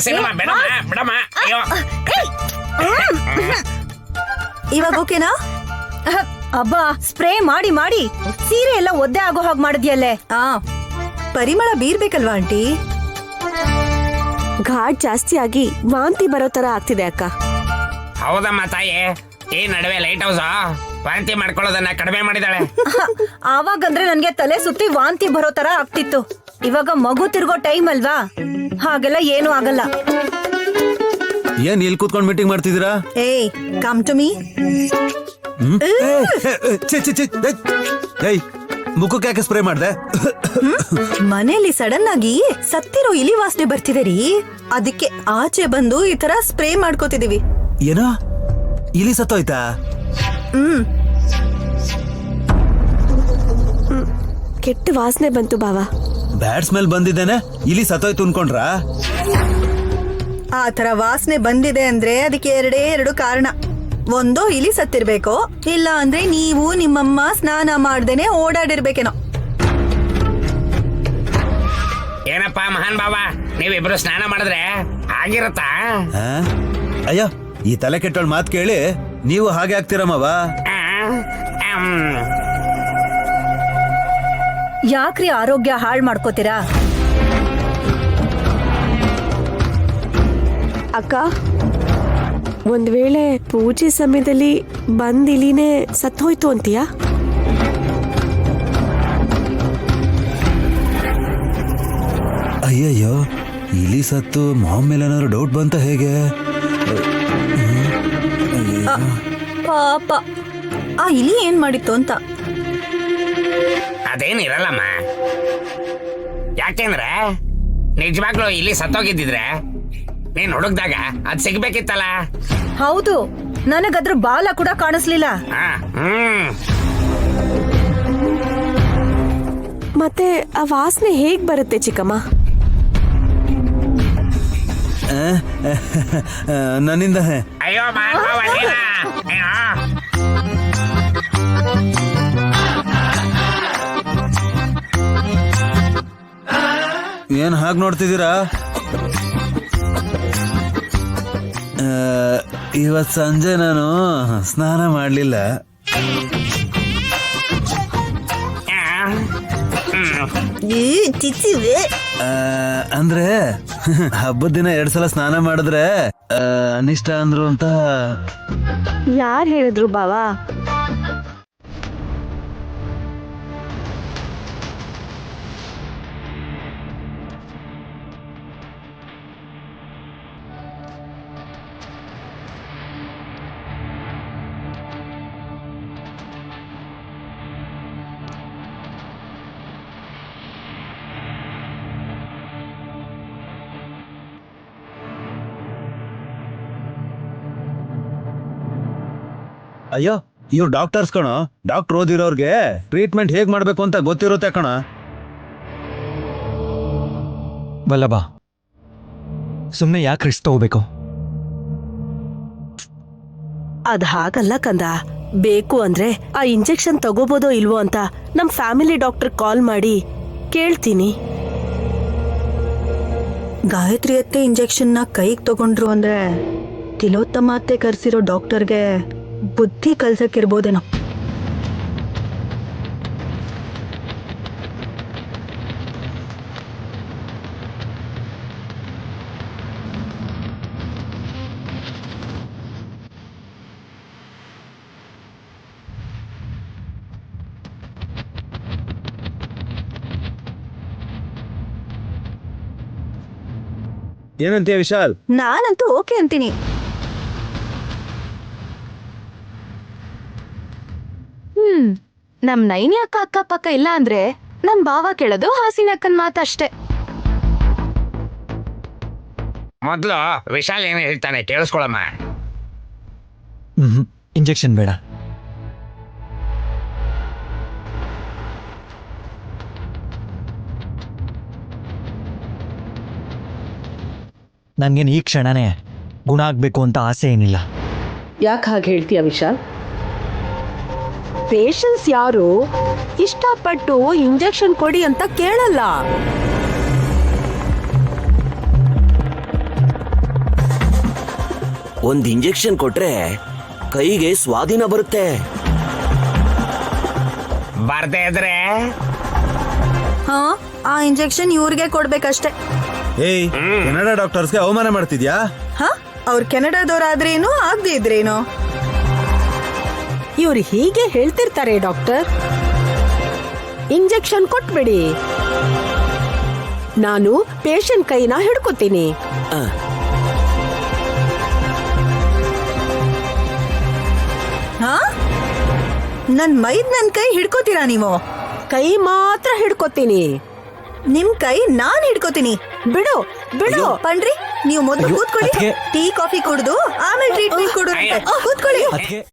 Cinema ಬೇಡಮ್ಮ ಬಿಡಮ್ಮ. ಅಯ್ಯೋ ಇವಾಗ ಓಕೆನಾ? ಅಬ್ಬಾ ಸ್ಪ್ರೇ ಮಾಡಿ ಮಾಡಿ ಸೀರೆ ಎಲ್ಲ ಒದ್ದೆ ಆಗೋ ಹಾಗೆ ಮಾಡಿದ್ಯಲ್ಲೇ. ಪರಿಮಳ ಬೀರ್ಬೇಕಲ್ವಾ ಆಂಟಿ? ಘಾಟ್ ಜಾಸ್ತಿ ಆಗಿ ವಾಂತಿ ಬರೋ ತರ ಆಗ್ತಿದೆ ಅಕ್ಕ. ಹೌದಮ್ಮ ತಾಯಿ, ಈ ನಡುವೆ ಲೈಟ್ ಹೌಸ್ ವಾಂತಿ ಮಾಡ್ಕೊಳ್ಳೋದನ್ನ ಕಡಿಮೆ ಮಾಡಿದಾಳೆ. ಆವಾಗಂದ್ರೆ ನನ್ಗೆ ತಲೆ ಸುತ್ತಿ ವಾಂತಿ ಬರೋ ತರ ಆಗ್ತಿತ್ತು. ಇವಾಗ ಮಗು ತಿರ್ಗೋ ಟೈಮ್ ಅಲ್ವಾ, ಹಾಗೆಲ್ಲ ಏನು ಆಗಲ್ಲ. ಏನ್ ಇಲ್ಲಿ ಕೂತ್ಕೊಂಡು ಮೀಟಿಂಗ್ ಮಾಡ್ತಿದ್ದೀರಾ? ಏಯ್ ಕಮ್ ಟು ಮೀ. ಏಯ್ ಮುಖಕ್ಕೆ ಯಾಕೆ ಸ್ಪ್ರೇ ಮಾಡ್ದೆ? ಮನೇಲಿ ಸಡನ್ ಆಗಿ ಸತ್ತಿರೋ ಇಲಿ ವಾಸನೆ ಬರ್ತಿದೆ ರೀ, ಅದಕ್ಕೆ ಆಚೆ ಬಂದು ಈ ತರ ಸ್ಪ್ರೇ ಮಾಡ್ಕೋತಿದೀವಿ. ಏನೋ ಇಲಿ ಸತ್ತೋಯ್ತಾ? ಕೆಟ್ಟ ವಾಸನೆ ಬಂತು ಬಾವ. ಬ್ಯಾಡ್ ಸ್ಮೆಲ್ ಬಂದಿದ್ದೇನೆ, ಇಲಿ ಸತ್ತೋಯ್ತು ಅನ್ಕೊಂಡ್ರಾ? ಆ ತರ ವಾಸನೆ ಬಂದಿದೆ ಅಂದ್ರೆ ಅದಕ್ಕೆ ಎರಡು ಕಾರಣ. ಒಂದು, ಇಲಿ ಸತ್ತಿರ್ಬೇಕು, ಇಲ್ಲ ಅಂದ್ರೆ ನೀವು ನಿಮ್ಮಮ್ಮ ಸ್ನಾನ ಮಾಡ್ದೇನೆ ಓಡಾಡಿರ್ಬೇಕೇನೋ. ಏನಪ್ಪಾ ಮಹಾನ್ ಬಾಬಾ, ನೀವಿಬ್ರು ಸ್ನಾನ ಮಾಡಿದ್ರೆ ಆಗಿರತ್ತಾ? ಅಯ್ಯೋ ಈ ತಲೆ ಕೆಟ್ಟೋಳ್ ಮಾತ್ ಕೇಳಿ ನೀವು ಹಾಗೆ ಆಗ್ತೀರಮ್ಮವ. ಯಾಕ್ರಿ ಆರೋಗ್ಯ ಹಾಳ್ ಮಾಡ್ಕೋತೀರಾ? ಅಕ್ಕ, ಒಂದ್ ವೇಳೆ ಪೂಜೆ ಸಮಯದಲ್ಲಿ ಬಂದ್ ಇಲಿನೇ ಸತ್ತೋಯ್ತು ಅಂತೀಯಾ? ಅಯ್ಯಯ್ಯೋ, ಇಲಿ ಸತ್ತು ಮಾಮ್ ಮೇಲೆ ಏನಾದ್ರು ಡೌಟ್ ಬಂತ ಹೇಗೆ? ಪಾಪ ಆ ಇಲಿ ಏನ್ ಮಾಡಿತ್ತು ಅಂತ. ಅದೇನಿರಲ್ಲಮ್ಮ, ಯಾಕೆಂದ್ರೆ ನಿಜವಾಗ್ಲೂ ಇಲ್ಲಿ ಸತ್ತೋಗಿದ್ದಿದ್ರೆ ನೀನ್ ಹುಡುಕ್ದಾಗ ಅದ್ ಸಿಗ್ಬೇಕಿತ್ತಲ್ಲ. ಹೌದು, ನನಗದ್ರ ಬಾಲ ಕೂಡ ಕಾಣಿಸ್ಲಿಲ್ಲ. ಮತ್ತೆ ಆ ವಾಸನೆ ಹೇಗ್ ಬರುತ್ತೆ ಚಿಕ್ಕಮ್ಮ? ನನ್ನಿಂದ. ಅಯ್ಯೋ ಮಹಾನ್ ಬಾಬಾ, ಏನ್ ಹಾಗೆ ನೋಡ್ತಿದ್ದೀರಾ? ಇವತ್ ಸಂಜೆ ನಾನು ಸ್ನಾನ ಮಾಡ್ಲಿಲ್ಲ. ಅಂದ್ರೆ ಹಬ್ಬದ ದಿನ 2 ಸಲ ಸ್ನಾನ ಮಾಡಿದ್ರೆ ಅನಿಷ್ಟ ಅಂದ್ರು ಅಂತ. ಯಾರ್ ಹೇಳಿದ್ರು ಬಾವಾ? ಅಯ್ಯೋ ಇವ್ರು ಡಾಕ್ಟರ್ಸ್ ಕಣೋ, ಡಾಕ್ಟರ್ ಓದಿರೋರ್ಗೆ ಟ್ರೀಟ್ಮೆಂಟ್ ಹೇಗ್ ಮಾಡ್ಬೇಕು ಅಂತ ಗೊತ್ತಿರುತ್ತೆ ಕಣ. ವಲ್ಲಭ, ಸುಮ್ನೆ ಯಾಕೆ ರಿಸ್ಕ್ ತಗೋಬೇಕು? ಅದ್ ಹಾಗಲ್ಲ ಕಂದ. ಬೇಕು ಅಂದ್ರೆ ಆ ಇಂಜೆಕ್ಷನ್ ತಗೋಬೋದೋ ಇಲ್ವೋ ಅಂತ ನಮ್ ಫ್ಯಾಮಿಲಿ ಡಾಕ್ಟರ್ ಕಾಲ್ ಮಾಡಿ ಕೇಳ್ತೀನಿ. ಗಾಯತ್ರಿ ಅತ್ತೆ ಇಂಜೆಕ್ಷನ್ ನ ಕೈಗೆ ತಗೊಂಡ್ರು ಅಂದ್ರೆ ತಿಲೋತ್ತಮ ಅತ್ತೆ ಕರ್ಸಿರೋ ಡಾಕ್ಟರ್ಗೆ ಬುದ್ಧಿ ಕಲ್ಸಕ್ಕಿರ್ಬೋದೇನೋ. ಏನಂತೀಯ ವಿಶಾಲ್? ನಾನಂತೂ ಓಕೆ ಅಂತೀನಿ. ನಮ್ ನೈನಿ ಅಕ್ಕ ಅಕ್ಕಪಕ್ಕ ಇಲ್ಲ ಅಂದ್ರೆ ನನ್ ಭಾವ ಕೇಳೋದು ಹಾಸಿನ ಅಕ್ಕನ್ ಮಾತಷ್ಟೇ. ಮೊದ್ಲು ವಿಶಾಲ್ ಏನು ಹೇಳ್ತಾನೆ ಕೇಳಿಸ್ಕೊಳಮ್ಮ. ಇಂಜೆಕ್ಷನ್ ಬೇಡ. ನನ್ಗೇನು ಈ ಕ್ಷಣನೇ ಗುಣ ಆಗ್ಬೇಕು ಅಂತ ಆಸೆ ಏನಿಲ್ಲ. ಯಾಕೆ ಹಾಗೆ ಹೇಳ್ತೀಯ ವಿಶಾಲ್? ಪೇಷನ್ಸ್ ಯಾರು ಇಷ್ಟಪಟ್ಟು ಇಂಜೆಕ್ಷನ್ ಕೊಡಿ ಅಂತ ಕೇಳಲ್ಲ. ಒಂದ್ ಇಂಜೆಕ್ಷನ್ ಕೊಟ್ರೆ ಕೈಗೆ ಸ್ವಾಧೀನ ಬರುತ್ತೆ. ಬರ್ದೇ ಇದ್ರೆ ಹಾ ಆ ಇಂಜೆಕ್ಷನ್ ಇವ್ರಿಗೆ ಕೊಡ್ಬೇಕಷ್ಟೇ. ಏಯ್ ಕೆನಡಾ ಡಾಕ್ಟರ್ಸ್ಗೆ ಅವಮಾನ ಮಾಡ್ತಿದ್ಯಾ? ಹಾ ಅವ್ರು ಕೆನಡಾದವ್ರಾದ್ರೇನು ಆಗದೆ ಇದ್ರೇನು? ಇವ್ರು ಹೀಗೆ ಹೇಳ್ತಿರ್ತಾರೆ ಡಾಕ್ಟರ್. ಇಂಜೆಕ್ಷನ್ ಕೊಟ್ಬಿಡಿ, ನಾನು ಪೇಷಂಟ್ ಕೈನ ಹಿಡ್ಕೊತೀನಿ. ಹಾ ನನ್ ನನ್ ಕೈ ಹಿಡ್ಕೋತೀರಾ ನೀವು? ಕೈ ಮಾತ್ರ ಹಿಡ್ಕೊತೀನಿ. ನಿಮ್ ಕೈ ನಾನ್ ಹಿಡ್ಕೋತೀನಿ. ಬಿಡು ಬಿಡು. ಪಂಡ್ರಿ ನೀವು ಮೊದಲು ಅಯ್ಯೋ, ಕೂತ್ಕೊಳ್ಳಿ. ಅದ್ಕೆ- ಟೀ ಕಾಫಿ ಕುಡ್ದು ಆಮೇಲೆ ಟ್ರೀಟ್ಮೆಂಟ್ ಕೊಡು. ಅಯ್ಯೋ. ಕೂತ್ಕೊಳ್ಳಿ. ಅದಕ್ಕೆ